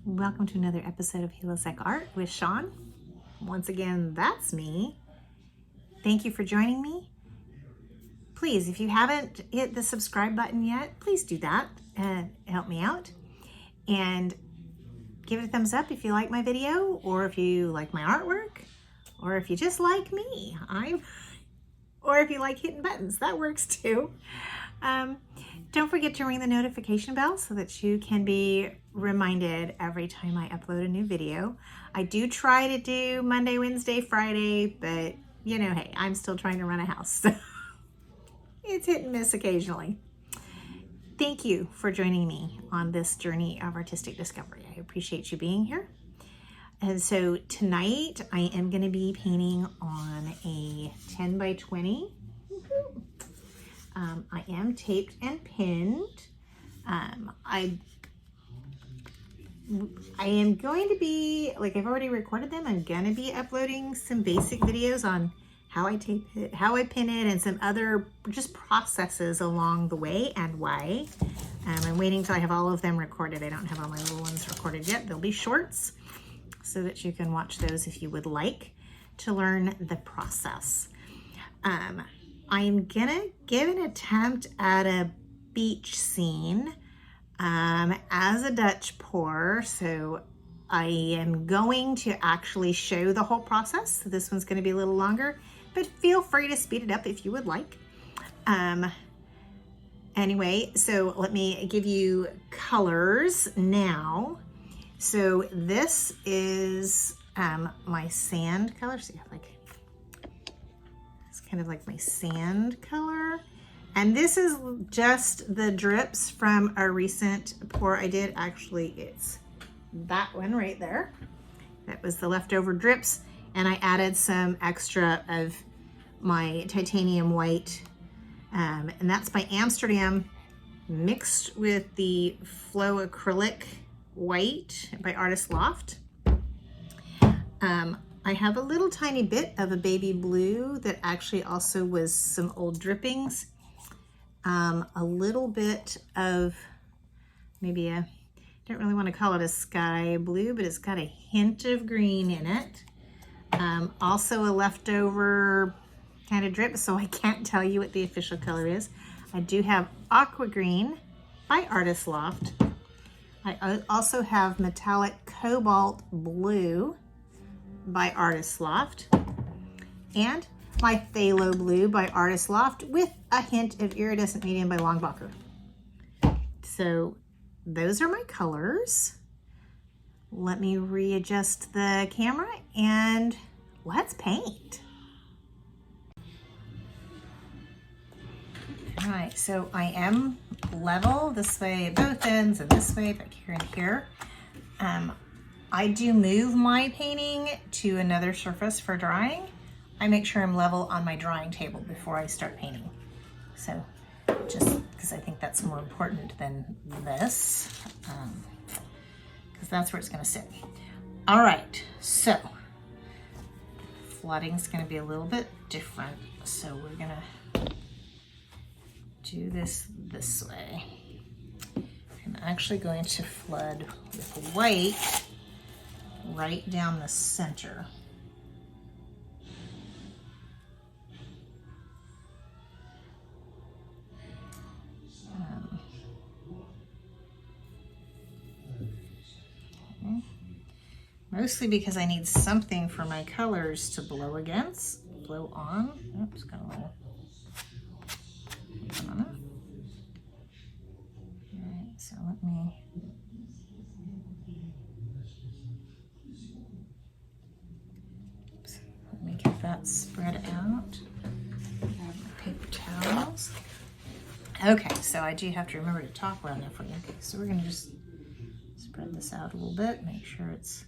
Welcome to another episode of Helosec Art with Sean. Once again, that's me. Thank you for joining me. Please, if you haven't hit the subscribe button yet, please do that and help me out. And give it a thumbs up if you like my video, or if you like my artwork, or if you just like me. Or if you like hitting buttons, that works too. Don't forget to ring the notification bell so that you can be reminded every time I upload a new video. I do try to do Monday, Wednesday, Friday, but you know, hey, I'm still trying to run a house, so it's hit and miss occasionally. Thank you for joining me on this journey of artistic discovery. I appreciate you being here. And so tonight I am going to be painting on a 10 by 20. I am taped and pinned. I am going to be, like, I've already recorded them. I'm going to be uploading some basic videos on how I tape it, how I pin it, and some other just processes along the way and why. I'm waiting till I have all of them recorded. I don't have all my little ones recorded yet. They'll be shorts so that you can watch those if you would like to learn the process. I'm gonna give an attempt at a beach scene as a Dutch pour. So I am going to actually show the whole process. So this one's gonna be a little longer, but feel free to speed it up if you would like. Anyway, so let me give you colors now. So this is my sand color. So it's kind of like my sand color. And this is just the drips from a recent pour I did. Actually, it's that one right there. That was the leftover drips. And I added some extra of my titanium white. And that's by Amsterdam, mixed with the Flow Acrylic White by Loft. I have a little tiny bit of a baby blue that actually also was some old drippings. A little bit of maybe I don't really want to call it a sky blue, but it's got a hint of green in it. Also a leftover kind of drip, so I can't tell you what the official color is. I do have Aqua Green by Loft. I also have Metallic Cobalt Blue by Loft, and my Pthallo Blue by Loft with a hint of Iridescent Medium by Longbacher. So those are my colors. Let me readjust the camera and let's paint. All right, so I am level this way at both ends and this way back here and here. I do move my painting to another surface for drying. I make sure I'm level on my drying table before I start painting. So just because I think that's more important than this, because that's where it's going to sit. All right, so flooding's going to be a little bit different. So we're going to do this way. I'm actually going to flood with white right down the center. Okay. Mostly because I need something for my colors to blow on. Oops, got a little. Alright, so let me get that spread out. Grab my paper towels. Okay, so I do have to remember to talk loud enough for you. Okay, so we're going to just spread this out a little bit, make sure it's,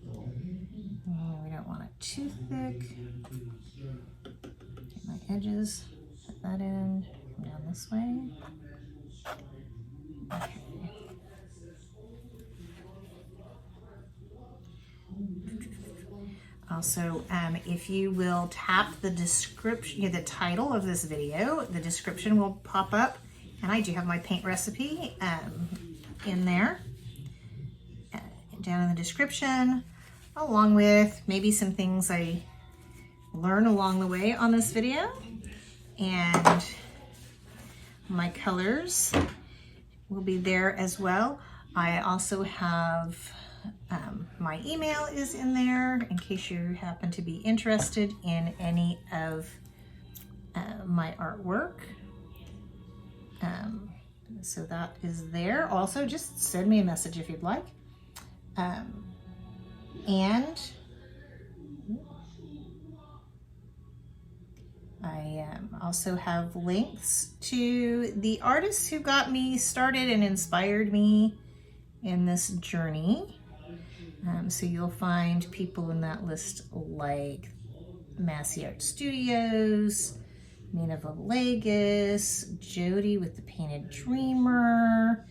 we don't want it too thick. Take my edges at that end, come down this way. Okay. Also, if you will tap the description, the title of this video, the description will pop up, and I do have my paint recipe in there. down in the description, along with maybe some things I learn along the way on this video. And my colors will be there as well. I also have my email is in there in case you happen to be interested in any of my artwork. So that is there. Also, just send me a message if you'd like. And I also have links to the artists who got me started and inspired me in this journey. So you'll find people in that list like Massey Art Studios, Mina Villegas, Jody with the Painted Dreamer,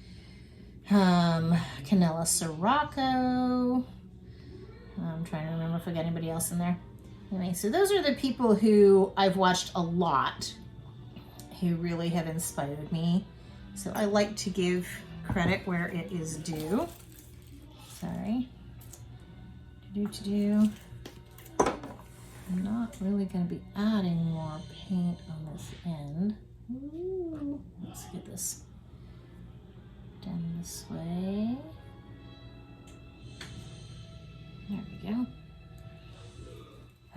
Canela Sirocco. I'm trying to remember if I got anybody else in there. Anyway, so those are the people who I've watched a lot who really have inspired me. So I like to give credit where it is due. Sorry. I'm not really going to be adding more paint on this end. Ooh, let's get this done this way. There we go.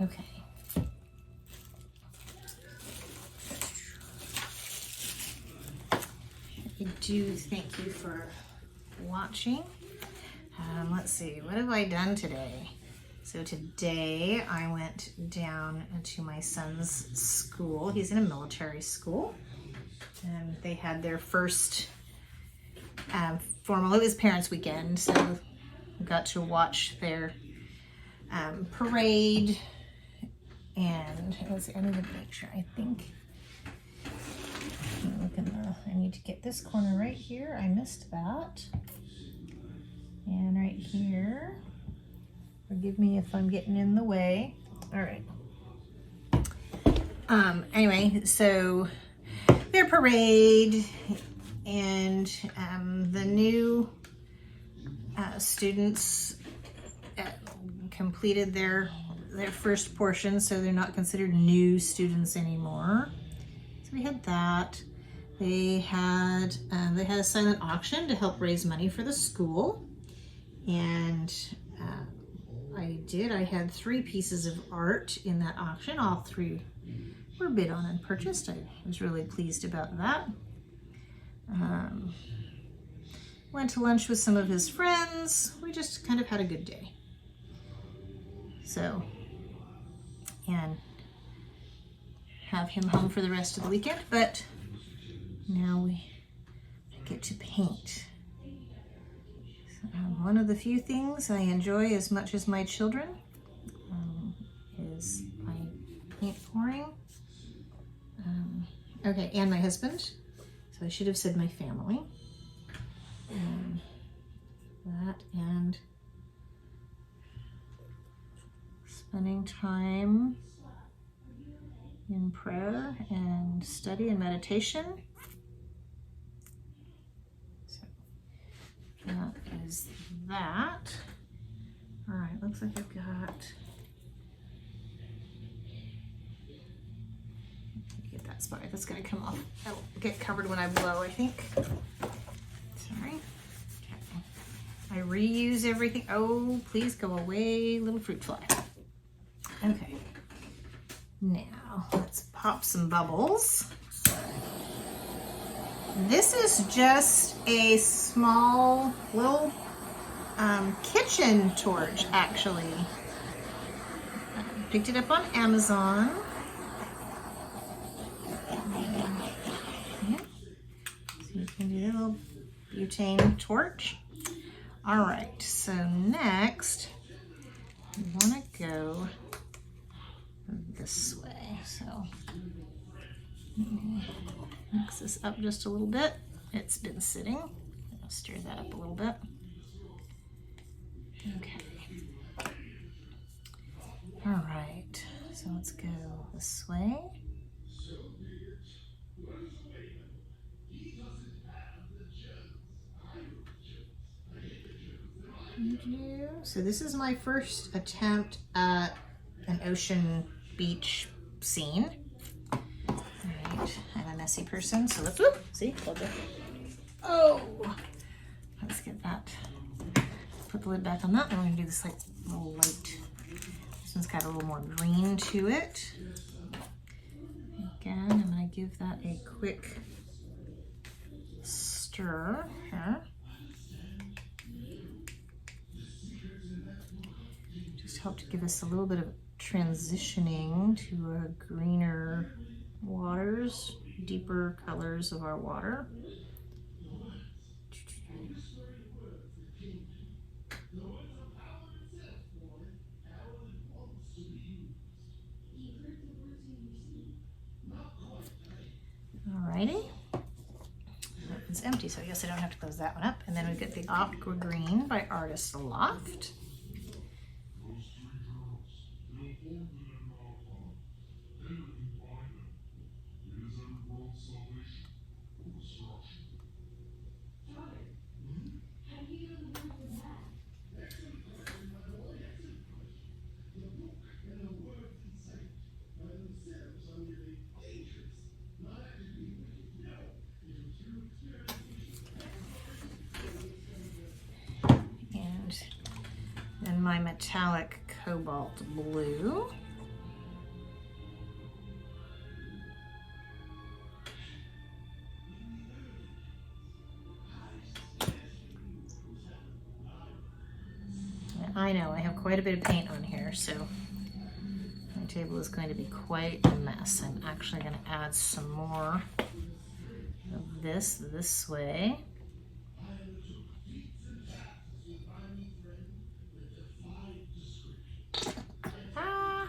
Okay. I do thank you for watching. Let's see, what have I done today? So today I went down to my son's school. He's in a military school. And they had their first formal, it was Parents' Weekend, so we got to watch their parade. And let's see, I need to make sure, I think, I need to get this corner right here. I missed that. And right here. Forgive me if I'm getting in the way. All right. Anyway, so their parade and the new students completed their first portion, so they're not considered new students anymore. So we had that. They had a silent auction to help raise money for the school, and I had 3 pieces of art in that auction. All 3 were bid on and purchased. I was really pleased about that. Went to lunch with some of his friends. We just kind of had a good day. So, and have him home for the rest of the weekend, but now we get to paint. One of the few things I enjoy as much as my children is my paint pouring. Okay, and my husband. So I should have said my family. That and spending time in prayer and study and meditation. That is that. All right, looks like I've got, get that spot, that's gonna come off. That'll get covered when I blow, I think. Sorry. Okay. I reuse everything. Oh, please go away, little fruit fly. Okay. Now, let's pop some bubbles. This is just a small little kitchen torch, actually. Picked it up on Amazon. Yeah. So you can do a little butane torch. All right, so next we want to go this way. So mix this up just a little bit. It's been sitting. I'll stir that up a little bit. Okay. All right, so let's go this way. So this is my first attempt at an ocean beach scene. All right, I'm a messy person, so let's, whoop, see, oh, let's get that. Put the lid back on that, and we're gonna do this like little light. This one's got a little more green to it. Again, I'm gonna give that a quick stir here. Just help to give us a little bit of transitioning to a greener waters, deeper colors of our water. Alrighty. It's empty, so I guess I don't have to close that one up. And then we get the Aqua Green by Artist Loft. And my Metalic Cobalt Blue. I know I have quite a bit of paint on here, so my table is going to be quite a mess. I'm actually going to add some more of this way. Ah!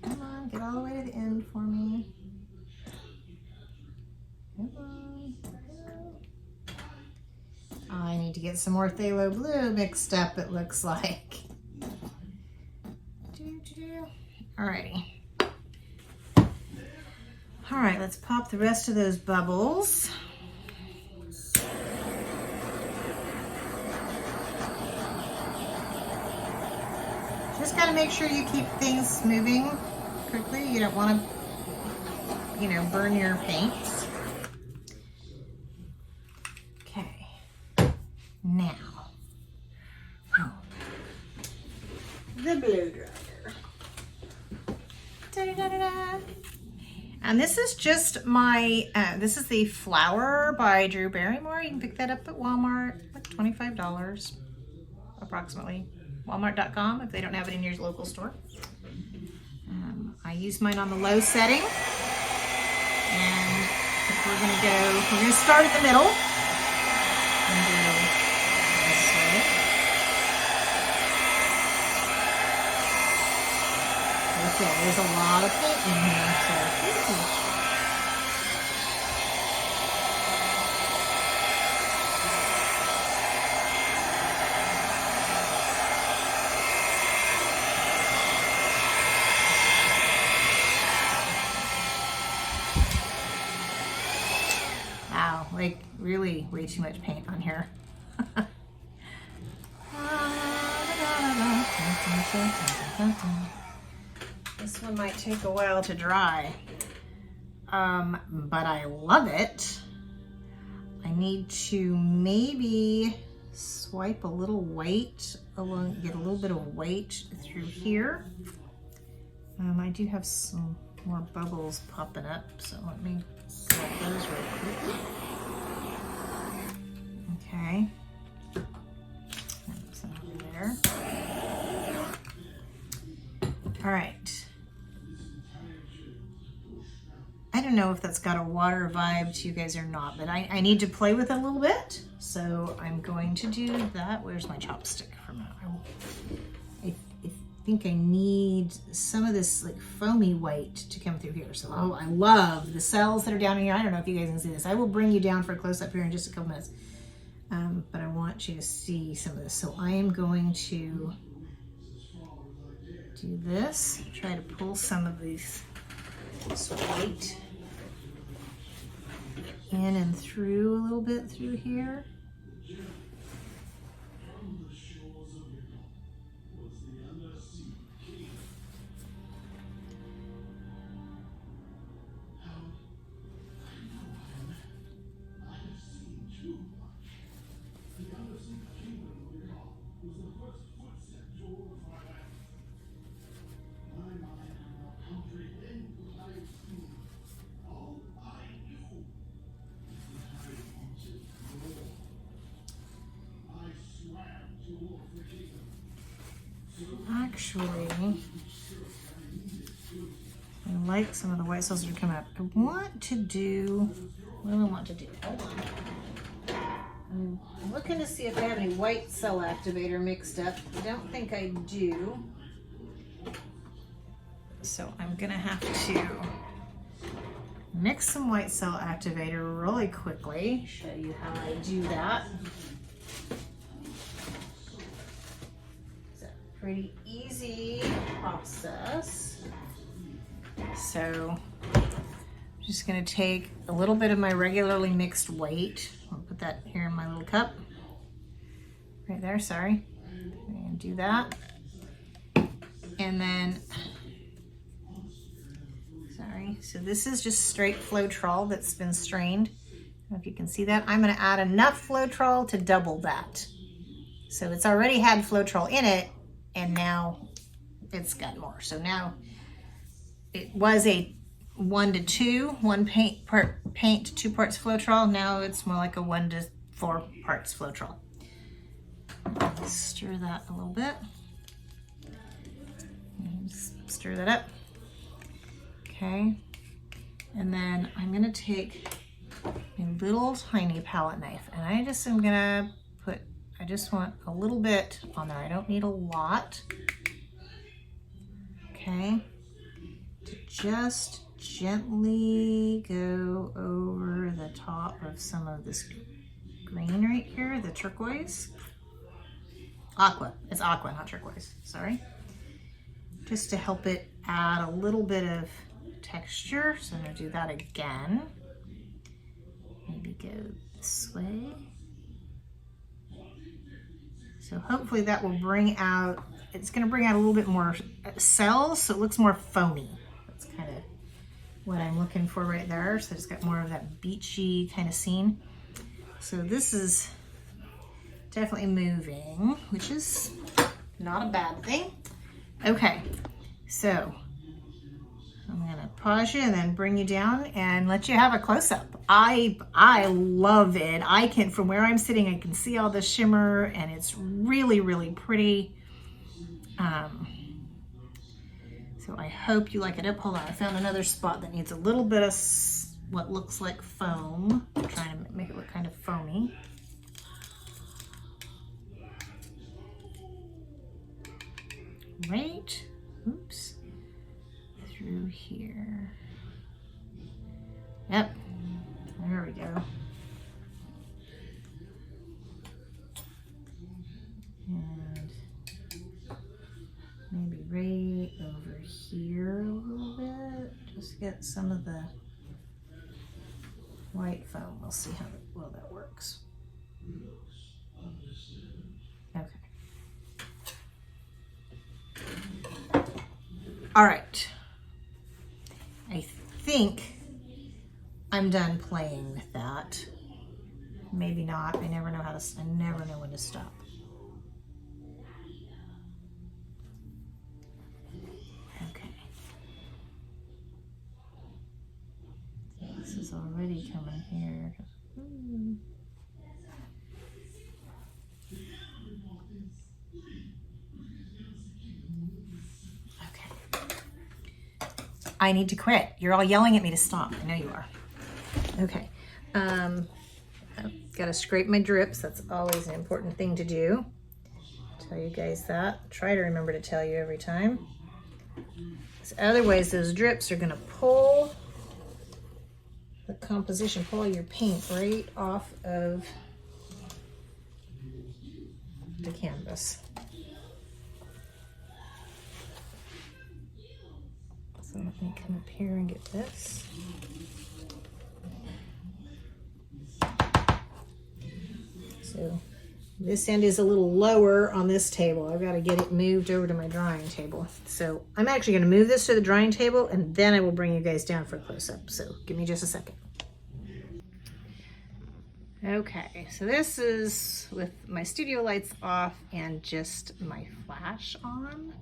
Come on, get all the way to the end for me. Come on. I need to get some more Pthallo Blue mixed up, it looks like. Alrighty. Alright, let's pop the rest of those bubbles. Just gotta make sure you keep things moving quickly. You don't want to, burn your paints. Now, the blow dryer. Da-da-da-da-da. And this is just my, this is the Flower by Drew Barrymore. You can pick that up at Walmart, like $25 approximately. Walmart.com if they don't have it in your local store. I use mine on the low setting. And we're going to start at the middle. And go this way. Okay, there's a lot of paint in here, so wow, like really way too much paint on here. This one might take a while to dry, but I love it. I need to maybe swipe a little white along, get a little bit of white through here. I do have some more bubbles popping up, so let me collect those real quickly. Okay. That's over there. All right. I don't know if that's got a water vibe to you guys or not, but I need to play with it a little bit. So I'm going to do that. Where's my chopstick from that? I think I need some of this like foamy white to come through here. So I love the cells that are down in here. I don't know if you guys can see this. I will bring you down for a close up here in just a couple minutes. But I want you to see some of this. So I am going to do this, try to pull some of this white in and through a little bit through here. Actually, I like some of the white cells that are coming up. I want to do, what do I want to do? Hold on. I'm looking to see if I have any white cell activator mixed up. I don't think I do. So I'm gonna have to mix some white cell activator really quickly. Show you how I do that. It's a pretty easy process. So I'm just gonna take a little bit of my regularly mixed white. I'll put that here in my little cup. Right there, sorry. And do that. And then, sorry, so this is just straight Floetrol that's been strained. I don't know if you can see that. I'm gonna add enough Floetrol to double that. So it's already had Floetrol in it, and now it's got more. So now it was a 1 to 2, 1 paint to 2 parts Floetrol. Now it's more like a 1 to 4 parts Floetrol. Stir that a little bit. Stir that up. Okay. And then I'm gonna take a little tiny palette knife, and I just am gonna put, I just want a little bit on there. I don't need a lot. Okay. To just gently go over the top of some of this green right here, the turquoise. Aqua, it's aqua, not turquoise, sorry. Just to help it add a little bit of texture. So I'm gonna do that again. Maybe go this way. So hopefully that will bring out, it's gonna bring out a little bit more cells, so it looks more foamy. That's kind of what I'm looking for right there. So it's got more of that beachy kind of scene. So this is definitely moving, which is not a bad thing. Okay, so I'm gonna pause you and then bring you down and let you have a close-up. I love it. I can, from where I'm sitting, I can see all the shimmer, and it's really, really pretty. So I hope you like it. Hold on, I found another spot that needs a little bit of what looks like foam. I'm trying to make it look kind of foamy. Right, oops, through here. Yep, there we go. And maybe right over here a little bit. Just get some of the white foam. We'll see how well that works. Okay. All right, I think I'm done playing with that. Maybe not. I never know I never know when to stop. Okay. So this is already coming here. I need to quit. You're all yelling at me to stop. I know you are. Okay. I've got to scrape my drips. That's always an important thing to do. Tell you guys that. Try to remember to tell you every time. So otherwise, those drips are going to pull the composition, pull your paint right off of the canvas. So let me come up here and get this. So this end is a little lower on this table. I've got to get it moved over to my drying table. So I'm actually going to move this to the drying table, and then I will bring you guys down for a close-up. So give me just a second. Okay, so this is with my studio lights off and just my flash on.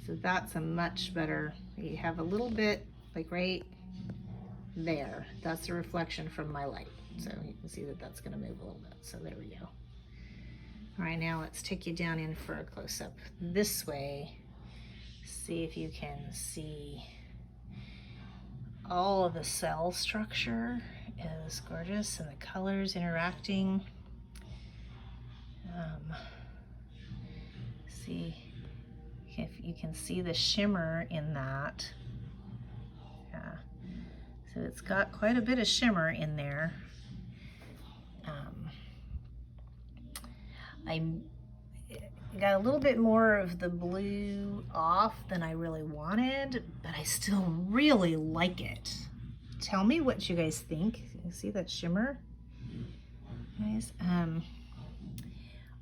So that's a much better, you have a little bit, like right there. That's a reflection from my light. So you can see that that's gonna move a little bit. So there we go. All right, now let's take you down in for a close-up this way. See if you can see all of the cell structure is gorgeous and the colors interacting. See if you can see the shimmer in that. Yeah, so it's got quite a bit of shimmer in there. I got a little bit more of the blue off than I really wanted, but I still really like it. Tell me what you guys think. You see that shimmer, guys?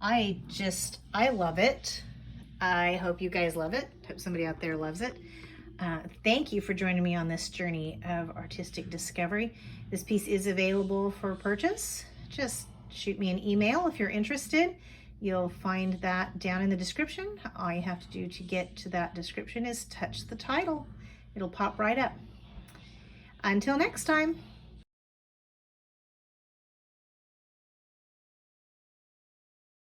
I love it. I hope you guys love it. Hope somebody out there loves it. Thank you for joining me on this journey of artistic discovery. This piece is available for purchase. Just shoot me an email if you're interested. You'll find that down in the description. All you have to do to get to that description is touch the title. It'll pop right up. Until next time.